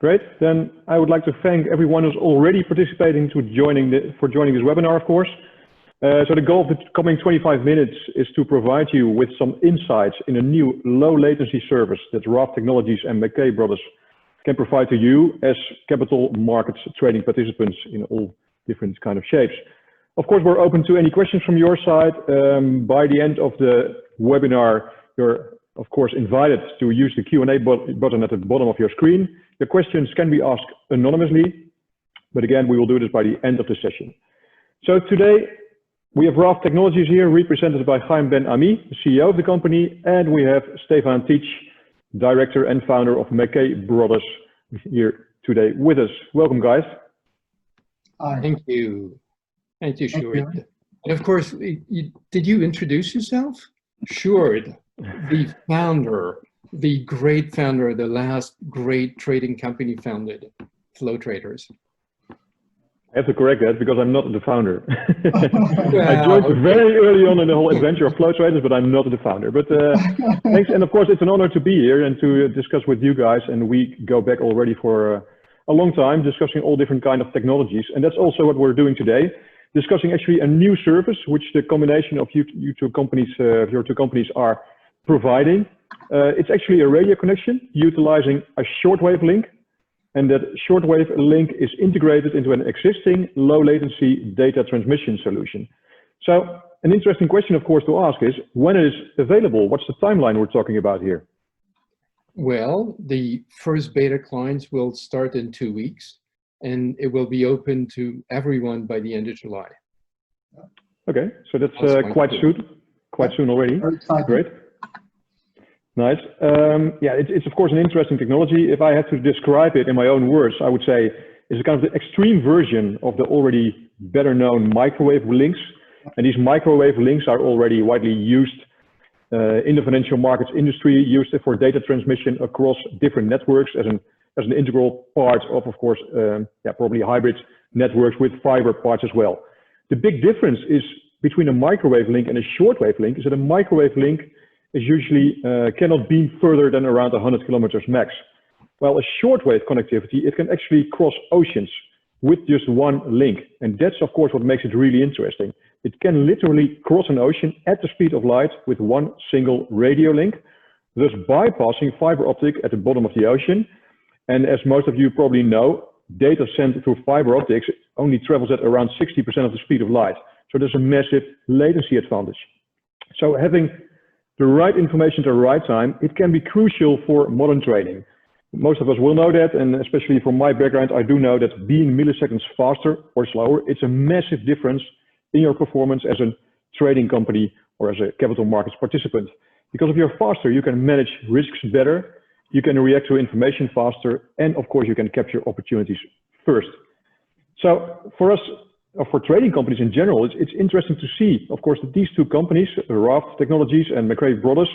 Great. Then I would like to thank everyone who's already participating for joining this webinar, of course. So the goal of the coming 25 minutes is to provide you with some insights in a new low latency service that Raft Technologies and McKay Brothers can provide to you as capital markets trading participants in all different kind of shapes. Of course, we're open to any questions from your side. By the end of the webinar, you're of course invited to use the Q&A button at the bottom of your screen. The questions can be asked anonymously, but again, we will do this by the end of the session. So today, we have Raft Technologies here, represented by Chaim Ben-Ami, the CEO of the company, and we have Stefan Teach, Director and Founder of McKay Brothers, here today with us. Welcome, guys. Thank you. Thank you, Sjoerd. And of course, did you introduce yourself? Sjoerd, the founder, the great founder, the last great trading company founded, Flow Traders. I have to correct that because I'm not the founder. I joined very early on in the whole adventure of Flow Traders, but I'm not the founder. But thanks, and of course it's an honor to be here and to discuss with you guys. And we go back already for a long time discussing all different kind of technologies, and that's also what we're doing today. Discussing actually a new service which the combination of your two companies are providing. It's actually a radio connection utilizing a shortwave link. And that shortwave link is integrated into an existing low latency data transmission solution. So an interesting question, of course, to ask is when it is available? What's the timeline we're talking about here? Well, the first beta clients will start in 2 weeks, and it will be open to everyone by the end of July. Okay, so that's quite soon already. Great. Nice. Yeah, it's of course an interesting technology. If I had to describe it in my own words, I would say it's a kind of the extreme version of the already better known microwave links. And these microwave links are already widely used in the financial markets industry, used for data transmission across different networks as an integral part of course, probably hybrid networks with fiber parts as well. The big difference is between a microwave link and a shortwave link is that a microwave link is usually cannot beam further than around 100 kilometers max. While a shortwave connectivity, it can actually cross oceans with just one link. And that's of course what makes it really interesting. It can literally cross an ocean at the speed of light with one single radio link, thus bypassing fiber optic at the bottom of the ocean. And as most of you probably know, data sent through fiber optics only travels at around 60% of the speed of light. So there's a massive latency advantage. So having the right information at the right time, it can be crucial for modern trading. Most of us will know that, and especially from my background, I do know that being milliseconds faster or slower, it's a massive difference in your performance as a trading company or as a capital markets participant. Because if you're faster, you can manage risks better, you can react to information faster, and of course you can capture opportunities first. So for us, for trading companies in general, it's interesting to see, of course, that these two companies, Raft Technologies and McKay Brothers,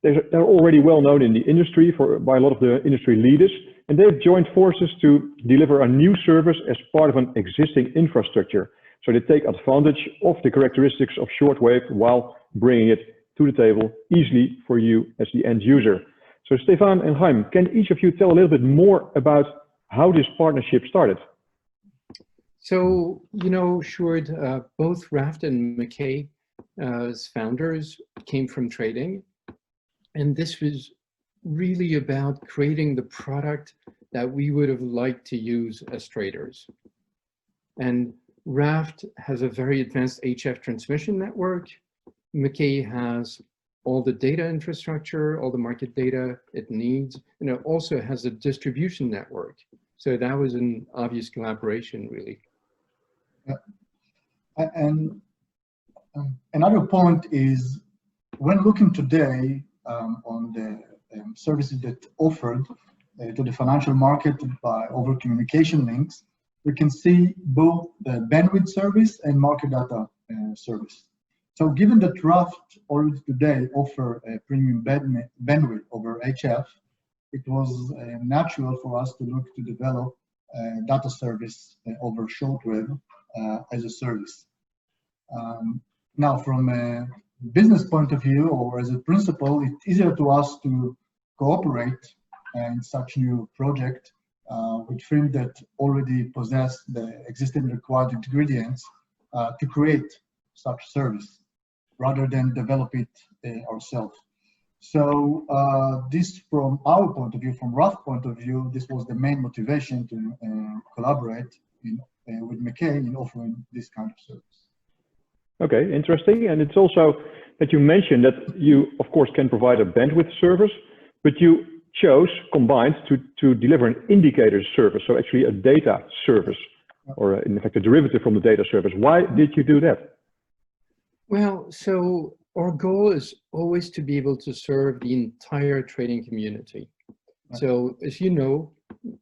they're already well known in the industry by a lot of the industry leaders, and they've joined forces to deliver a new service as part of an existing infrastructure. So they take advantage of the characteristics of shortwave while bringing it to the table easily for you as the end user. So Stefan and Chaim, can each of you tell a little bit more about how this partnership started? So, you know, Sjoerd, both Raft and McKay as founders came from trading. And this was really about creating the product that we would have liked to use as traders. And Raft has a very advanced HF transmission network. McKay has all the data infrastructure, all the market data it needs, and it also has a distribution network. So that was an obvious collaboration, really. And another point is, when looking today on the services that offered to the financial market by over communication links, we can see both the bandwidth service and market data service. So given that Raft already today offer a premium bandwidth over HF, it was natural for us to look to develop data service over shortwave as a service. Now, from a business point of view, or as a principle, it's easier to us to cooperate in such new project with firms that already possess the existing required ingredients to create such service rather than develop it ourselves. So this, from our point of view, from RAF's point of view, this was the main motivation to collaborate with McKay in offering this kind of service. Okay, interesting. And it's also that you mentioned that you, of course, can provide a bandwidth service, but you chose combined to deliver an indicator service, so actually a data service, or in fact a derivative from the data service. Why did you do that? Well, so our goal is always to be able to serve the entire trading community. So as you know,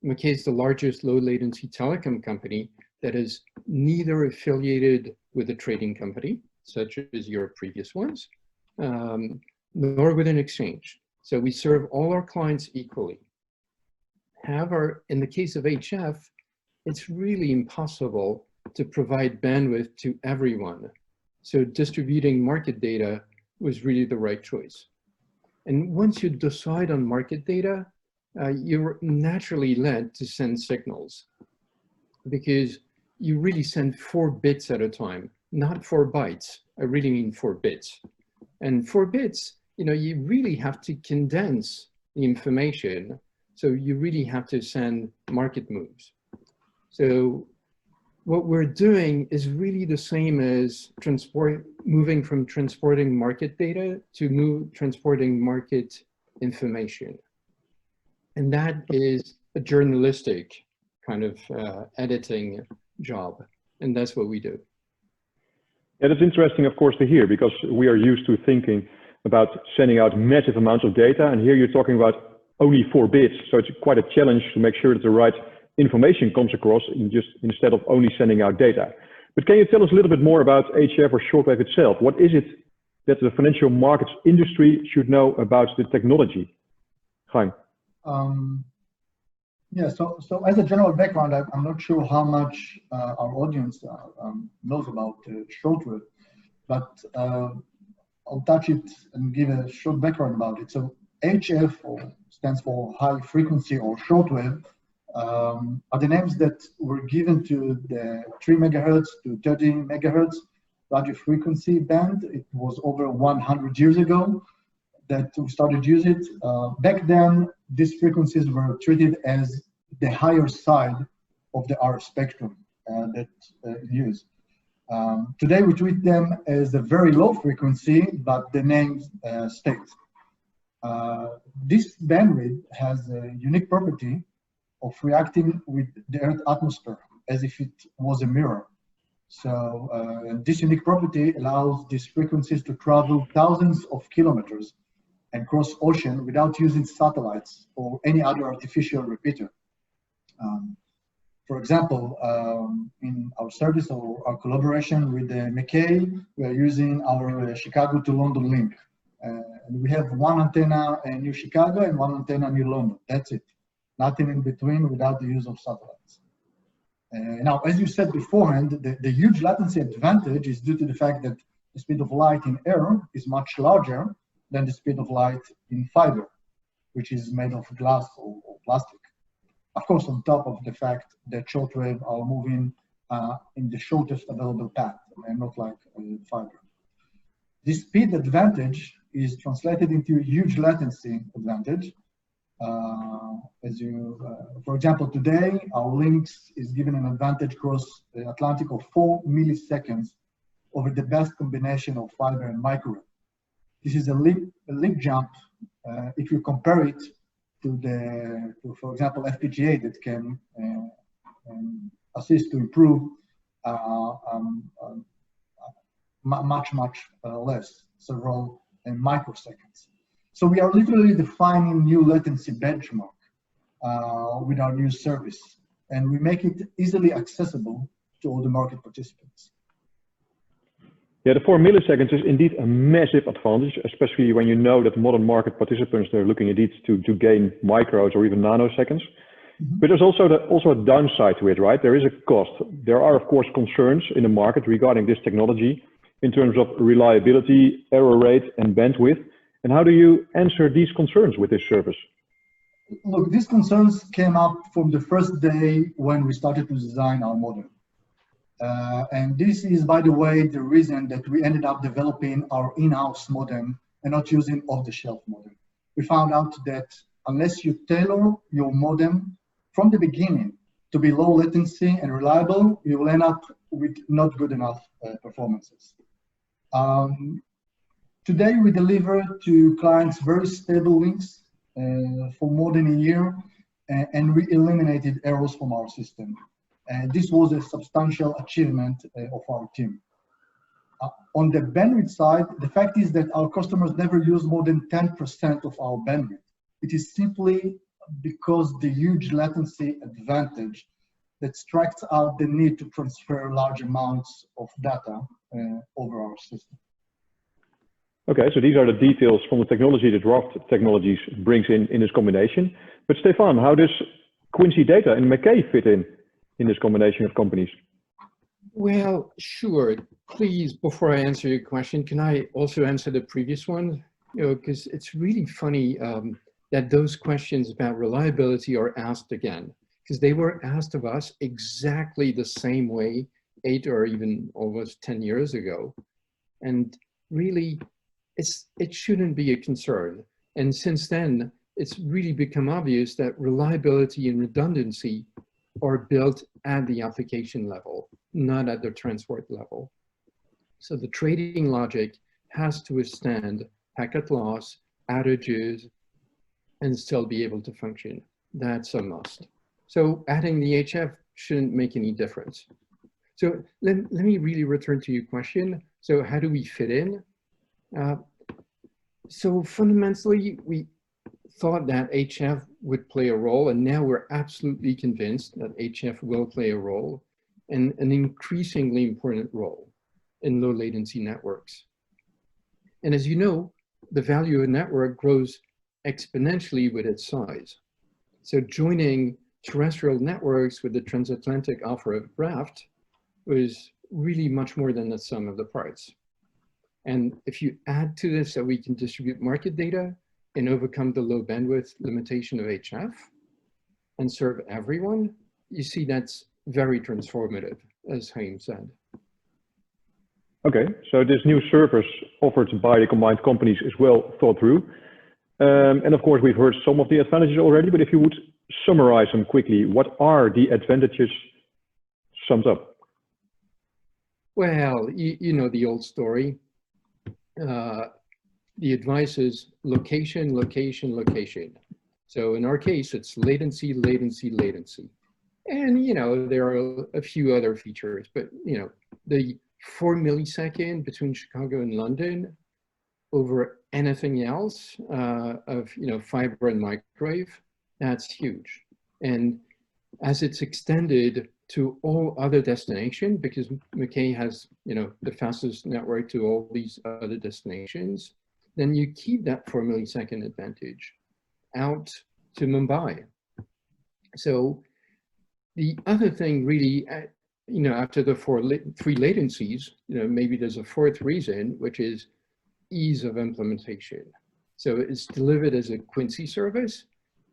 McKay is the largest low latency telecom company that is neither affiliated with a trading company, such as your previous ones, nor with an exchange. So we serve all our clients equally. However, in the case of HF, it's really impossible to provide bandwidth to everyone. So distributing market data was really the right choice. And once you decide on market data, you're naturally led to send signals, because you really send 4 bits at a time, not 4 bytes. I really mean 4 bits. And 4 bits, you know, you really have to condense the information. So you really have to send market moves. So what we're doing is really the same as moving from transporting market data to transporting market information. And that is a journalistic kind of editing job. And that's what we do. Yeah, that's interesting, of course, to hear, because we are used to thinking about sending out massive amounts of data. And here you're talking about only 4 bits. So it's quite a challenge to make sure that the right information comes across instead of only sending out data. But can you tell us a little bit more about HF or shortwave itself? What is it that the financial markets industry should know about the technology? Chaim. Yeah, so as a general background, I'm not sure how much our audience knows about shortwave, but I'll touch it and give a short background about it. So HF stands for high frequency or shortwave, are the names that were given to the 3 megahertz to 30 megahertz radio frequency band. It was over 100 years ago that we started using it. Back then, these frequencies were treated as the higher side of the RF spectrum that used. Today, we treat them as a very low frequency, but the name stays. This bandwidth has a unique property of reacting with the Earth's atmosphere as if it was a mirror. So this unique property allows these frequencies to travel thousands of kilometers and cross ocean without using satellites or any other artificial repeater. For example, in our service or our collaboration with McKay, we are using our Chicago to London link. And we have 1 antenna in New Chicago and 1 antenna in New London. That's it. Nothing in between without the use of satellites. Now, as you said beforehand, the huge latency advantage is due to the fact that the speed of light in air is much larger than the speed of light in fiber, which is made of glass or plastic. Of course, on top of the fact that shortwave are moving in the shortest available path, and not like fiber. This speed advantage is translated into a huge latency advantage. For example, today, our links is given an advantage across the Atlantic of 4 milliseconds over the best combination of fiber and microwave. This is a leap jump if you compare it to for example, FPGA that can assist to improve much less, several microseconds. So we are literally defining new latency benchmark with our new service, and we make it easily accessible to all the market participants. Yeah, the 4 milliseconds is indeed a massive advantage, especially when you know that modern market participants, they're looking indeed to gain micros or even nanoseconds. Mm-hmm. But there's also a downside to it, right? There is a cost. There are, of course, concerns in the market regarding this technology in terms of reliability, error rate, and bandwidth. And how do you answer these concerns with this service? Look, these concerns came up from the first day when we started to design our model. And this is, by the way, the reason that we ended up developing our in-house modem and not using off-the-shelf modem. We found out that unless you tailor your modem from the beginning to be low latency and reliable, you will end up with not good enough performances. Today, we deliver to clients very stable links for more than a year, and we eliminated errors from our system. This was a substantial achievement of our team. On the bandwidth side, the fact is that our customers never use more than 10% of our bandwidth. It is simply because the huge latency advantage that strikes out the need to transfer large amounts of data over our system. Okay, so these are the details from the technology that Raft Technologies brings in this combination. But Stefan, how does Quincy Data and McKay fit in this combination of companies? Well, sure. Please, before I answer your question, can I also answer the previous one? You know, because it's really funny that those questions about reliability are asked again, because they were asked of us exactly the same way 8 or even almost 10 years ago. And really, it shouldn't be a concern. And since then, it's really become obvious that reliability and redundancy are built at the application level, not at the transport level. So the trading logic has to withstand packet loss, outages, and still be able to function. That's a must. So adding the HF shouldn't make any difference. So let me really return to your question. So how do we fit in? So fundamentally, we thought that HF would play a role, and now we're absolutely convinced that HF will play a role, and an increasingly important role in low latency networks. And as you know, the value of a network grows exponentially with its size. So joining terrestrial networks with the transatlantic offer of Raft was really much more than the sum of the parts. And if you add to this that we can distribute market data and overcome the low bandwidth limitation of HF and serve everyone, you see that's very transformative, as Chaim said. Okay, so this new service offered by the combined companies is well thought through. And of course, we've heard some of the advantages already, but if you would summarize them quickly, what are the advantages summed up? Well, you know the old story. The advice is location, location, location. So in our case, it's latency, latency, latency. And, you know, there are a few other features, but, you know, the 4 millisecond between Chicago and London over anything else of, you know, fiber and microwave, that's huge. And as it's extended to all other destinations, because McKay has, you know, the fastest network to all these other destinations, then you keep that 4 millisecond advantage out to Mumbai. So the other thing really, you know, after the three latencies, you know, maybe there's a fourth reason, which is ease of implementation. So it's delivered as a Quincy service.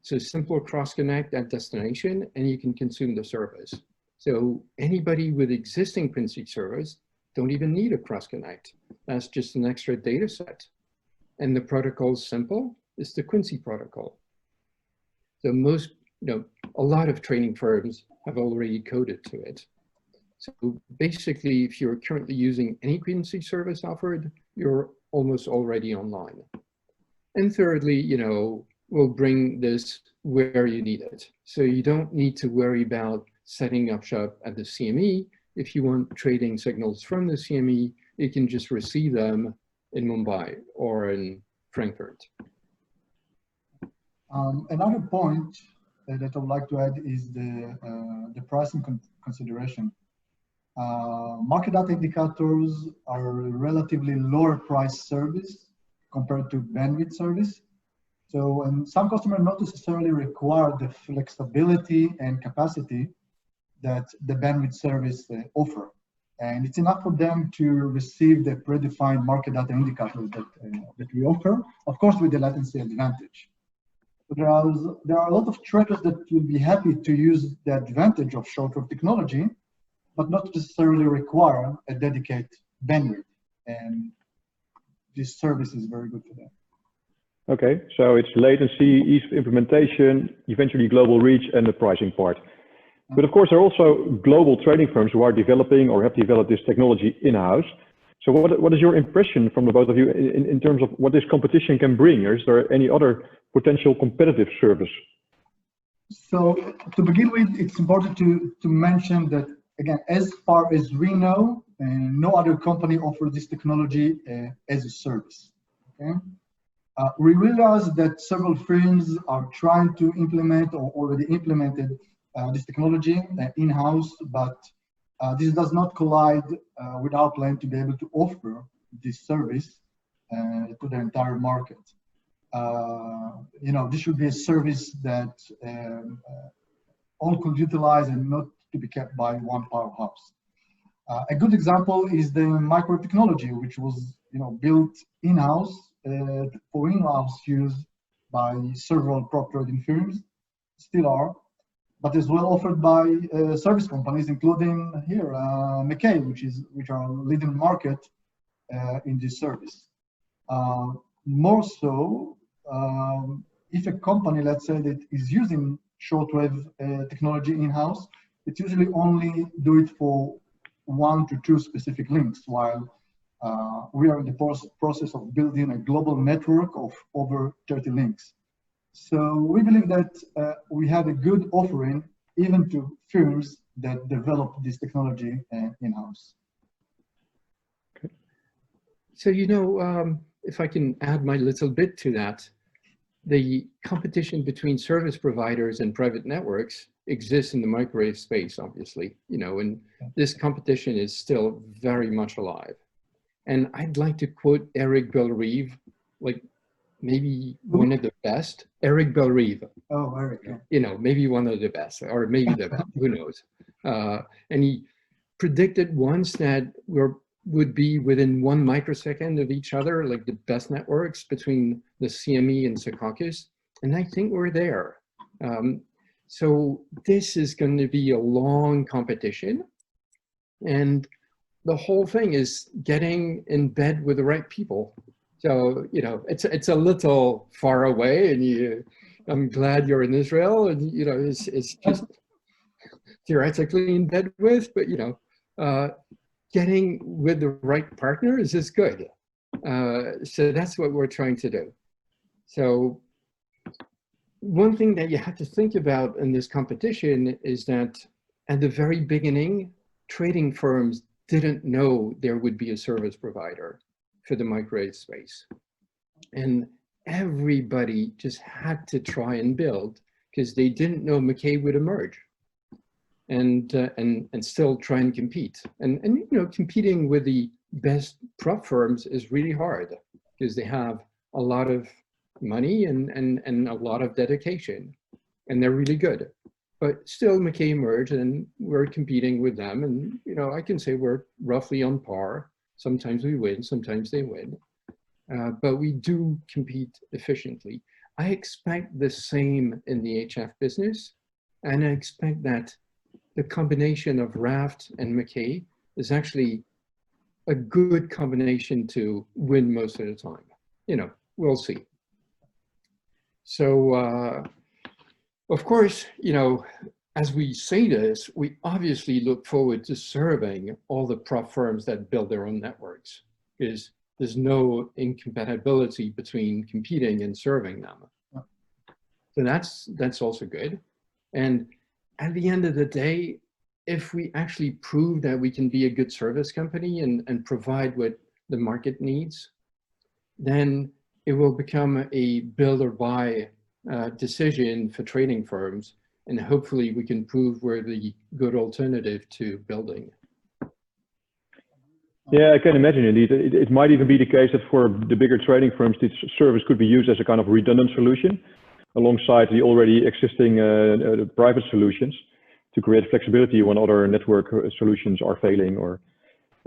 So simple cross connect at destination, and you can consume the service. So anybody with existing Quincy service don't even need a cross connect. That's just an extra data set. And the protocol is simple. It's the Quincy protocol. So most, you know, a lot of training firms have already coded to it. So basically, if you're currently using any Quincy service offered, you're almost already online. And thirdly, you know, we'll bring this where you need it. So you don't need to worry about setting up shop at the CME. If you want trading signals from the CME, you can just receive them in Mumbai or in Frankfurt. Another point that I would like to add is the pricing consideration. Market data indicators are a relatively lower price service compared to bandwidth service. So, and some customers not necessarily require the flexibility and capacity that the bandwidth service offer. And it's enough for them to receive the predefined market data indicators that we offer, of course, with the latency advantage. there are a lot of traders that will be happy to use the advantage of short-wave technology, but not necessarily require a dedicated bandwidth. And this service is very good for that. Okay, so it's latency, ease of implementation, eventually global reach, and the pricing part. But of course, there are also global trading firms who are developing or have developed this technology in-house. So what is your impression from the both of you in terms of what this competition can bring? Or is there any other potential competitive service? So to begin with, it's important to mention that, again, as far as we know, no other company offers this technology as a service. Okay? We realize that several firms are trying to implement or already implemented this technology in-house, but this does not collide with our plan to be able to offer this service to the entire market. This should be a service that all could utilize and not to be kept by one powerhouse. A good example is the microwave technology, which was built in-house for in-house use by several prop trading firms, still are, but as well offered by service companies, including here McKay, which are leading market in this service. More so, if a company, let's say, that is using shortwave technology in-house, it usually only do it for 1 to 2 specific links, while we are in the process of building a global network of over 30 links. So we believe that we have a good offering even to firms that develop this technology in-house. Okay. So, if I can add my little bit to that, the competition between service providers and private networks exists in the microwave space, obviously, and this competition is still very much alive. And I'd like to quote Eric Belrive, like maybe one of the best. Eric Belrive. Oh, Eric. Yeah. Maybe one of the best, or maybe the best, who knows. And he predicted once that would be within 1 microsecond of each other, like the best networks between the CME and Secaucus. And I think we're there. So this is going to be a long competition. And the whole thing is getting in bed with the right people. So, it's a little far away, and I'm glad you're in Israel, and, it's just theoretically in bed with, but, getting with the right partners is good. So that's what we're trying to do. So one thing that you have to think about in this competition is that at the very beginning, trading firms didn't know there would be a service provider for the microwave space. And everybody just had to try and build because they didn't know McKay would emerge and still try and compete. And competing with the best prop firms is really hard because they have a lot of money and a lot of dedication, and they're really good. But still, McKay emerged, and we're competing with them. And I can say we're roughly on par. Sometimes we win, sometimes they win, but we do compete efficiently. I expect the same in the HF business, and I expect that the combination of Raft and McKay is actually a good combination to win most of the time. We'll see. So, of course, as we say this, we obviously look forward to serving all the prop firms that build their own networks, because there's no incompatibility between competing and serving them. So that's also good. And at the end of the day, if we actually prove that we can be a good service company and provide what the market needs, then it will become a build or buy decision for trading firms. And hopefully we can prove we're the good alternative to building. Yeah, I can imagine indeed. It might even be the case that for the bigger trading firms, this service could be used as a kind of redundant solution alongside the already existing private solutions to create flexibility when other network solutions are failing or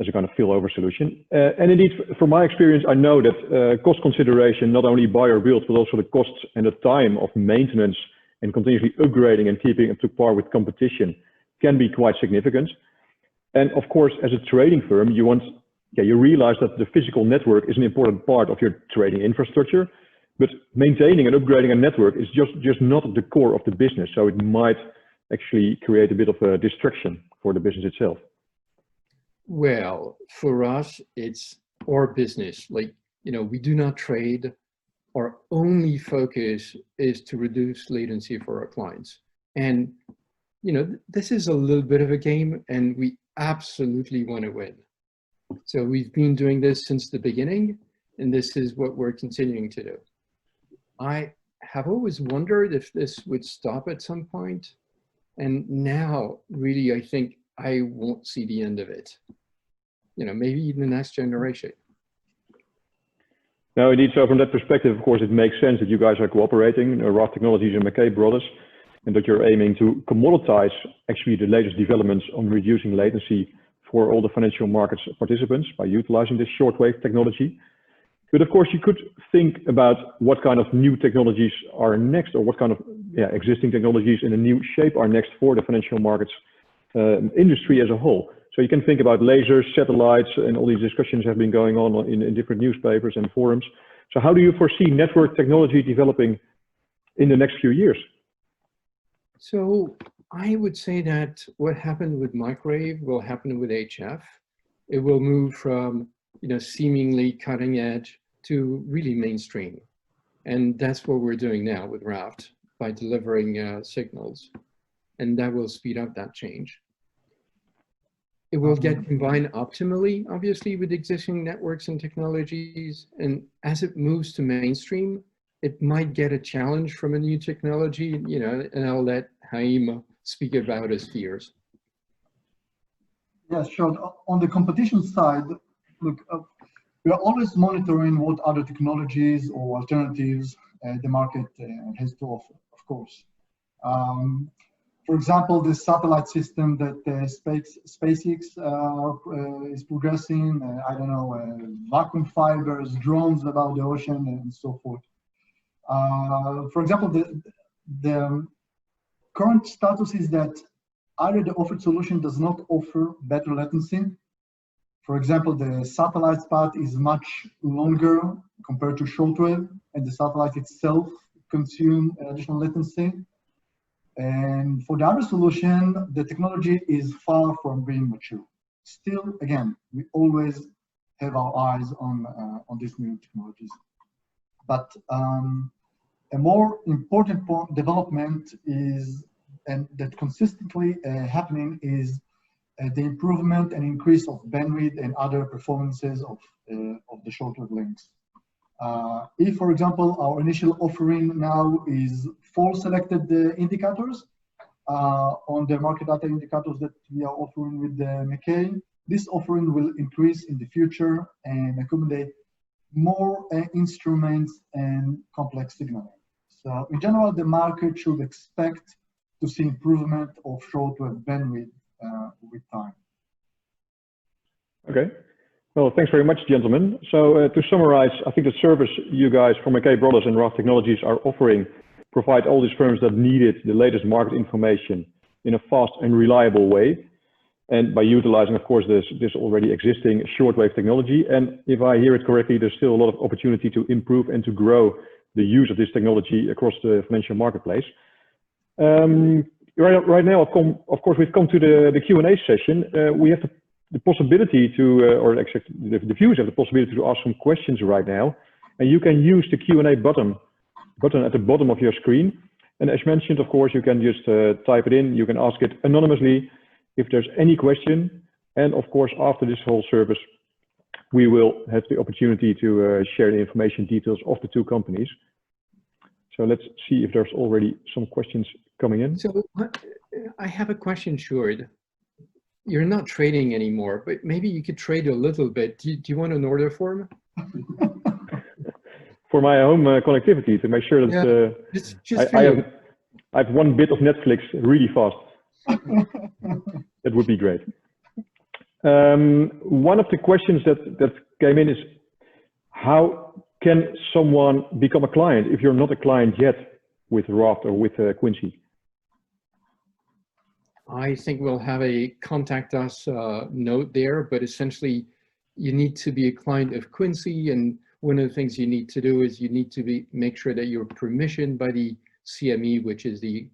as a kind of fill-over solution. And indeed, from my experience, I know that cost consideration, not only buy or build, but also the costs and the time of maintenance and continuously upgrading and keeping up to par with competition can be quite significant. And of course, as a trading firm, you realize that the physical network is an important part of your trading infrastructure, but maintaining and upgrading a network is just not the core of the business. So it might actually create a bit of a distraction for the business itself. Well, for us, it's our business. Like, we do not trade. Our only focus is to reduce latency for our clients. And, this is a little bit of a game, and we absolutely want to win. So we've been doing this since the beginning, and this is what we're continuing to do. I have always wondered if this would stop at some point. And now, really, I think I won't see the end of it. Maybe even the next generation. No, indeed. So from that perspective, of course, it makes sense that you guys are cooperating, Raft Technologies and McKay Brothers, and that you're aiming to commoditize actually the latest developments on reducing latency for all the financial markets participants by utilizing this shortwave technology. But of course, you could think about what kind of new technologies are next, or what kind of existing technologies in a new shape are next for the financial markets industry as a whole. So you can think about lasers, satellites, and all these discussions have been going on in different newspapers and forums. So how do you foresee network technology developing in the next few years? So I would say that what happened with microwave will happen with HF. It will move from seemingly cutting edge to really mainstream. And that's what we're doing now with Raft by delivering signals. And that will speed up that change. It will get combined optimally, obviously, with existing networks and technologies. And as it moves to mainstream, it might get a challenge from a new technology, and I'll let Haim speak about his fears. Yeah, sure. On the competition side, look, we are always monitoring what other technologies or alternatives the market has to offer, of course. For example, the satellite system that SpaceX is progressing, vacuum fibers, drones above the ocean, and so forth. For example, the current status is that either the offered solution does not offer better latency. For example, the satellite path is much longer compared to shortwave, and the satellite itself consumes additional latency. And for the other solution, the technology is far from being mature. Still, again, we always have our eyes on these new technologies. But a more important development is, and that consistently happening, is the improvement and increase of bandwidth and other performances of the shortwave links. If, for example, our initial offering now is 4 selected indicators on the market data indicators that we are offering with the McKay, this offering will increase in the future and accommodate more instruments and complex signaling. So in general, the market should expect to see improvement of shortwave bandwidth with time. Okay. Well, thanks very much, gentlemen. So to summarize, I think the service you guys from McKay Brothers and Raft Technologies are offering provide all these firms that needed the latest market information in a fast and reliable way. And by utilizing, of course, this already existing shortwave technology. And if I hear it correctly, there's still a lot of opportunity to improve and to grow the use of this technology across the financial marketplace. Right now, of course, we've come to the Q&A session. We have the possibility to, or actually the viewers have the possibility to ask some questions right now. And you can use the Q&A button at the bottom of your screen. And as mentioned, of course, you can just type it in. You can ask it anonymously if there's any question. And of course, after this whole service, we will have the opportunity to share the information details of the 2 companies. So let's see if there's already some questions coming in. So I have a question, Sjoerd. You're not trading anymore, but maybe you could trade a little bit. Do you want an order form? For my home connectivity, to make sure that I have 1 bit of Netflix really fast. That would be great. One of the questions that came in is, how can someone become a client if you're not a client yet with Raft or with Quincy? I think we'll have a contact us note there, but essentially you need to be a client of Quincy, and one of the things you need to do is you need to make sure that you're permissioned by the CME, which is the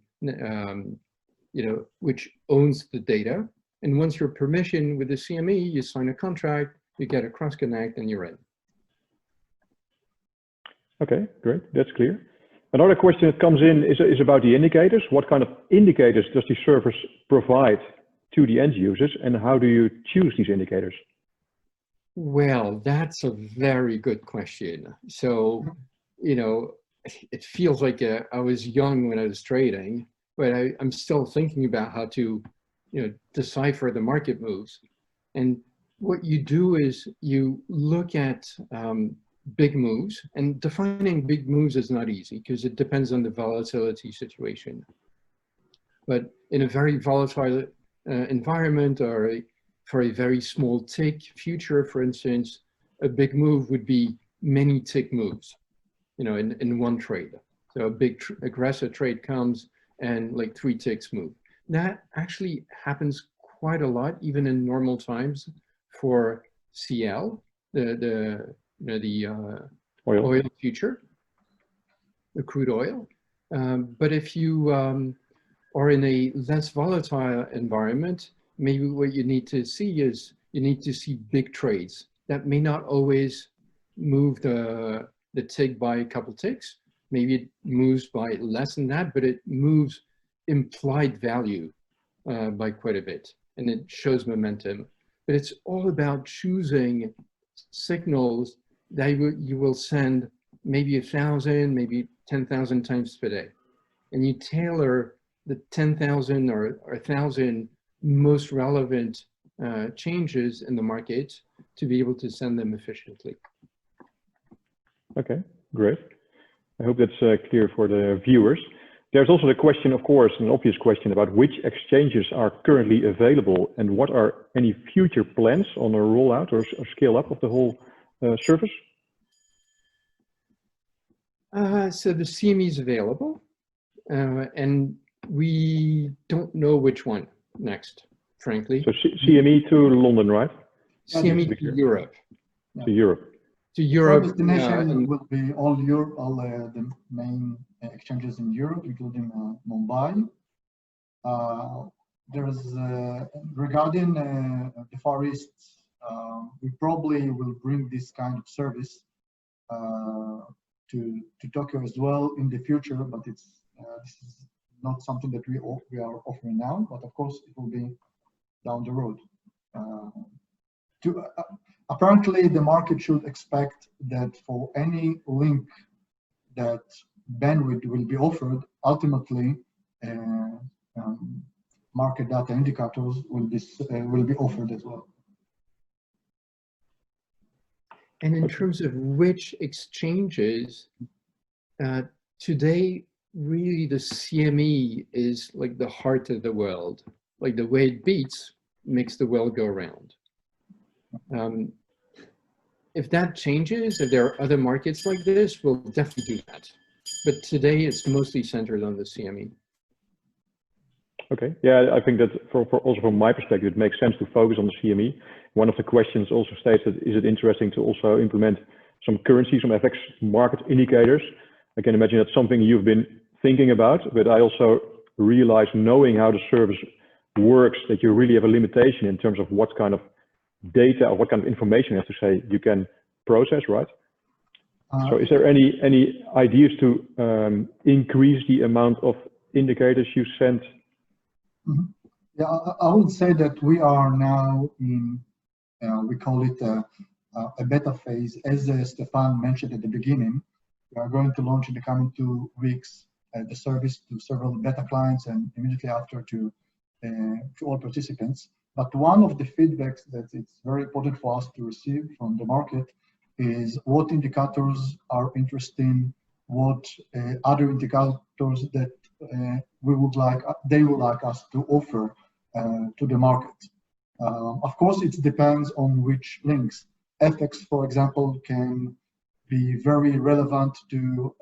which owns the data. And once you're permissioned with the CME, you sign a contract, you get a cross connect, and you're in. Okay, great, that's clear. Another question that comes in is about the indicators. What kind of indicators does the service provide to the end users, and how do you choose these indicators? Well, that's a very good question. So, it feels like I was young when I was trading, but I'm still thinking about how to, decipher the market moves. And what you do is you look at big moves, and defining big moves is not easy because it depends on the volatility situation. But in a very volatile environment, or for a very small tick future, for instance, a big move would be many tick moves, in one trade. So a big aggressive trade comes and like 3 ticks move. That actually happens quite a lot, even in normal times for CL, the oil future, the crude oil. But if you are in a less volatile environment, maybe what you need to see is you need to see big trades that may not always move the tick by a couple ticks. Maybe it moves by less than that, but it moves implied value by quite a bit, and it shows momentum. But it's all about choosing signals that you will send maybe 1,000, maybe 10,000 times per day. And you tailor the 10,000 or 1,000 most relevant changes in the market to be able to send them efficiently. Okay, great. I hope that's clear for the viewers. There's also the question, of course, an obvious question about which exchanges are currently available and what are any future plans on a rollout or scale up of the whole service? So the CME is available, and we don't know which one next, frankly. So CME to London, right? CME to Europe. To Europe. To Europe. Destination will be all Europe, all the main exchanges in Europe, including Mumbai. There's regarding the Far East, we probably will bring this kind of service to Tokyo as well in the future, but this is not something that we are offering now, but of course it will be down the road. Apparently the market should expect that for any link that bandwidth will be offered, ultimately market data indicators will be offered as well. And in terms of which exchanges, today, really the CME is like the heart of the world. Like the way it beats makes the world go round. If that changes, if there are other markets like this, we'll definitely do that. But today it's mostly centered on the CME. Okay, yeah, I think that also from my perspective, it makes sense to focus on the CME. One of the questions also states that, is it interesting to also implement some currency, some FX market indicators? I can imagine that's something you've been thinking about, but I also realize, knowing how the service works, that you really have a limitation in terms of what kind of data or what kind of information, you have to say, you can process, right? So is there any ideas to increase the amount of indicators you send? Yeah, I would say that we are now in, we call it a beta phase. As Stefan mentioned at the beginning, we are going to launch in the coming 2 weeks the service to several beta clients and immediately after to all participants. But one of the feedbacks that it's very important for us to receive from the market is what indicators are interesting, what other indicators that they would like us to offer to the market. Of course, it depends on which links. FX, for example, can be very relevant to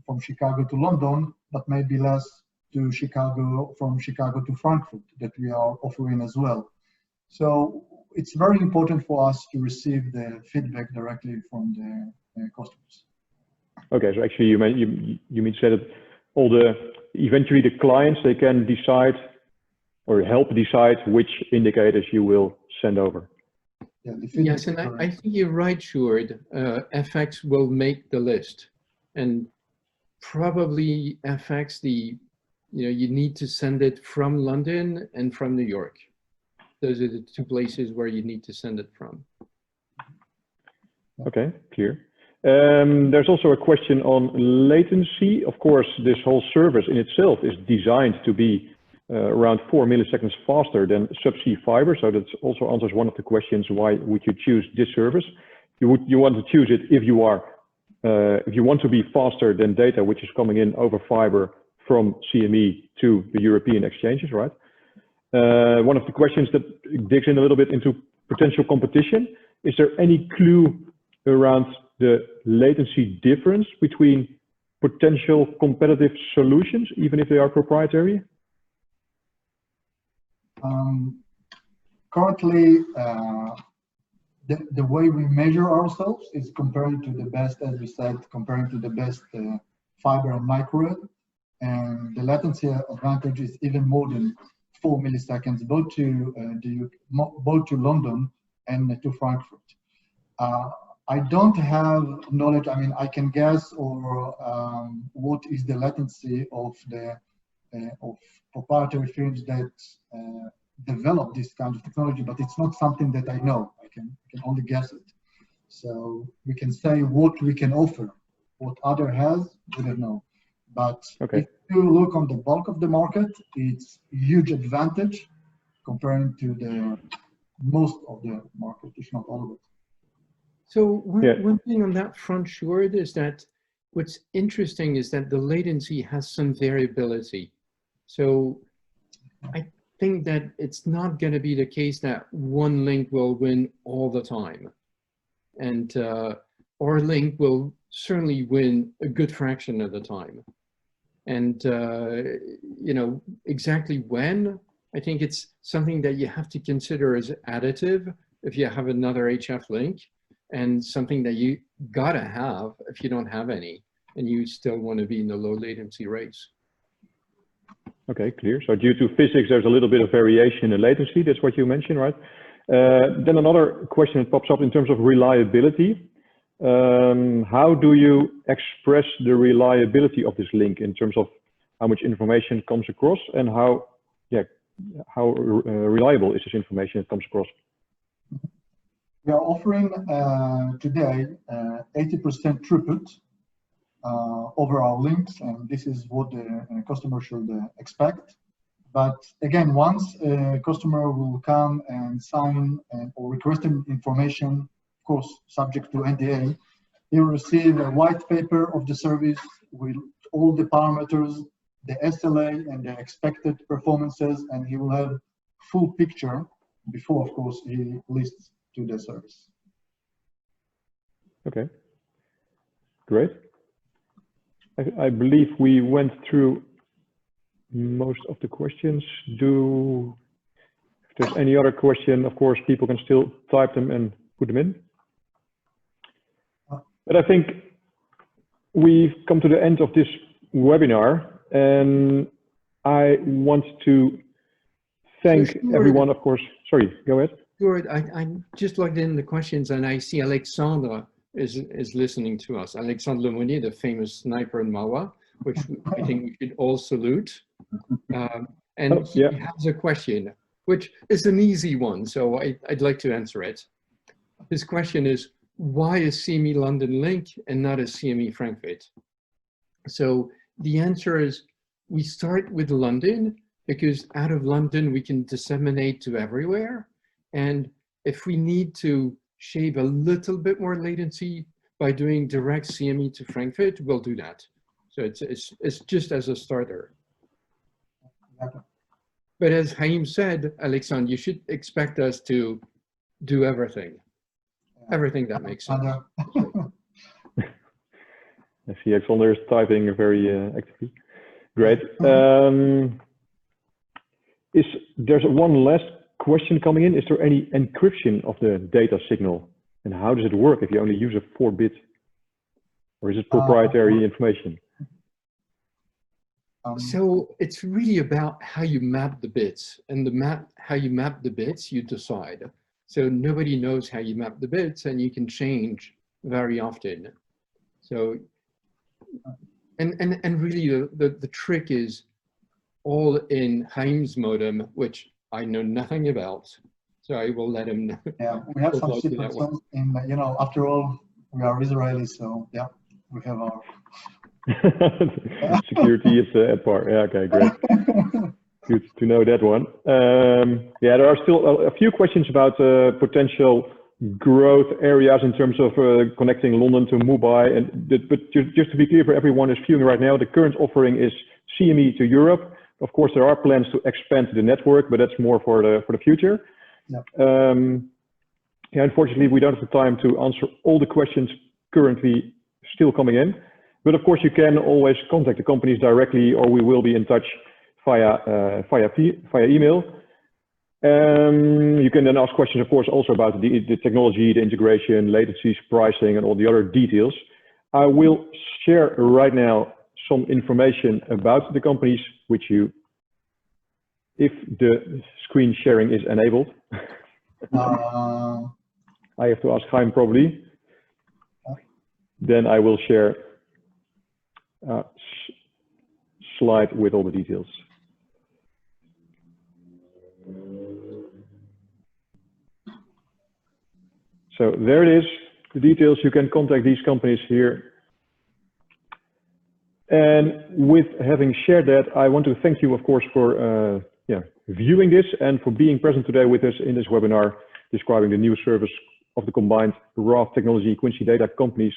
from Chicago to London, but maybe less to Chicago, from Chicago to Frankfurt, that we are offering as well. So it's very important for us to receive the feedback directly from the customers. Okay, so actually you mean to say that all eventually the clients, they can decide or help decide which indicators you will send over. Yeah, yes, and I think you're right, Sjoerd. FX will make the list, and probably FX, you need to send it from London and from New York. Those are the two places where you need to send it from. Okay, clear. There's also a question on latency. Of course, this whole service in itself is designed to be around 4 milliseconds faster than subsea fiber. So that also answers one of the questions: why would you choose this service? You want to choose it if you want to be faster than data which is coming in over fiber from CME to the European exchanges, right? One of the questions that digs in a little bit into potential competition: is there any clue around the latency difference between potential competitive solutions, even if they are proprietary? Currently, the way we measure ourselves is comparing to the best, as we said, comparing to the best fiber and microwave, and the latency advantage is even more than 4 milliseconds, both to London and to Frankfurt. I don't have knowledge. I mean, I can guess or what is the latency of the of proprietary firms that develop this kind of technology, but it's not something that I know. I can only guess it. So we can say what we can offer. What other has, we don't know. But if you look on the bulk of the market, it's a huge advantage comparing to the most of the market, if not all of it. So one thing on that front, Sjoerd, is that what's interesting is that the latency has some variability. So I think that it's not going to be the case that one link will win all the time. And our link will certainly win a good fraction of the time. And, you know, exactly when, I think it's something that you have to consider as additive if you have another HF link, and something that you gotta have if you don't have any, and you still want to be in the low latency race. Okay, clear. So due to physics, there's a little bit of variation in latency. That's what you mentioned, right? Then another question that pops up in terms of reliability. How do you express the reliability of this link in terms of how much information comes across, and how reliable is this information that comes across? We are offering today 80% throughput over our links, and this is what the customer should expect. But again, once a customer will come and sign or request information, of course, subject to NDA, he will receive a white paper of the service with all the parameters, the SLA, and the expected performances, and he will have full picture before, of course, he lists to the service. Okay, great. I believe we went through most of the questions. If there's any other question, of course, people can still type them and put them in. But I think we've come to the end of this webinar, and I want to thank everyone, of course. Sorry, go ahead. Sjoerd, I just logged in the questions, and I see Alexandra is listening to us. Alexandre Lemonnier, the famous sniper in Mawa, which I think we should all salute. And he has a question, which is an easy one, so I'd like to answer it. His question is, why a CME London link and not a CME Frankfurt? So the answer is, we start with London because out of London we can disseminate to everywhere. And if we need to shave a little bit more latency by doing direct CME to Frankfurt, we'll do that. So it's just as a starter. But as Haim said, Alexandre, you should expect us to do everything. Everything that makes sense. I see Alexander is typing very actively. Great. There's one last question coming in. Is there any encryption of the data signal? And how does it work if you only use a 4-bit? Or is it proprietary information? So it's really about how you map the bits, and how you map the bits, you decide. So nobody knows how you map the bits, and you can change very often. So, and really the trick is all in Haim's modem, which I know nothing about. So I will let him know. Yeah, we have some secrets in, you know, after all, we are Israeli, so yeah, we have our security is at par. Yeah, okay, great. Good to know that one. Yeah, there are still a few questions about potential growth areas in terms of connecting London to Mumbai. But just to be clear for everyone who's viewing right now, the current offering is CME to Europe. Of course, there are plans to expand the network, but that's more for the future. Yep. Yeah, unfortunately, we don't have the time to answer all the questions currently still coming in. But of course, you can always contact the companies directly, or we will be in touch via email. You can then ask questions, of course, also about the technology, the integration, latencies, pricing, and all the other details. I will share right now some information about the companies, which you, if the screen sharing is enabled. I have to ask Haim probably. Then I will share a slide with all the details. So there it is, the details. You can contact these companies here. And with having shared that, I want to thank you, of course, for viewing this and for being present today with us in this webinar describing the new service of the combined Raft Technology Quincy Data companies,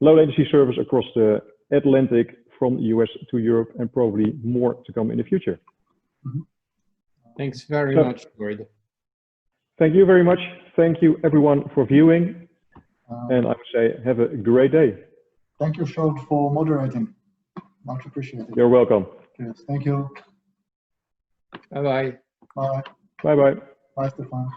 low latency service across the Atlantic from the US to Europe, and probably more to come in the future. Thanks very much, Gord. Thank you very much. Thank you everyone for viewing. And I would say have a great day. Thank you, Short, for moderating. Much appreciated. You're welcome. Yes, thank you. Bye-bye. Bye. Bye-bye. Bye, Stefan.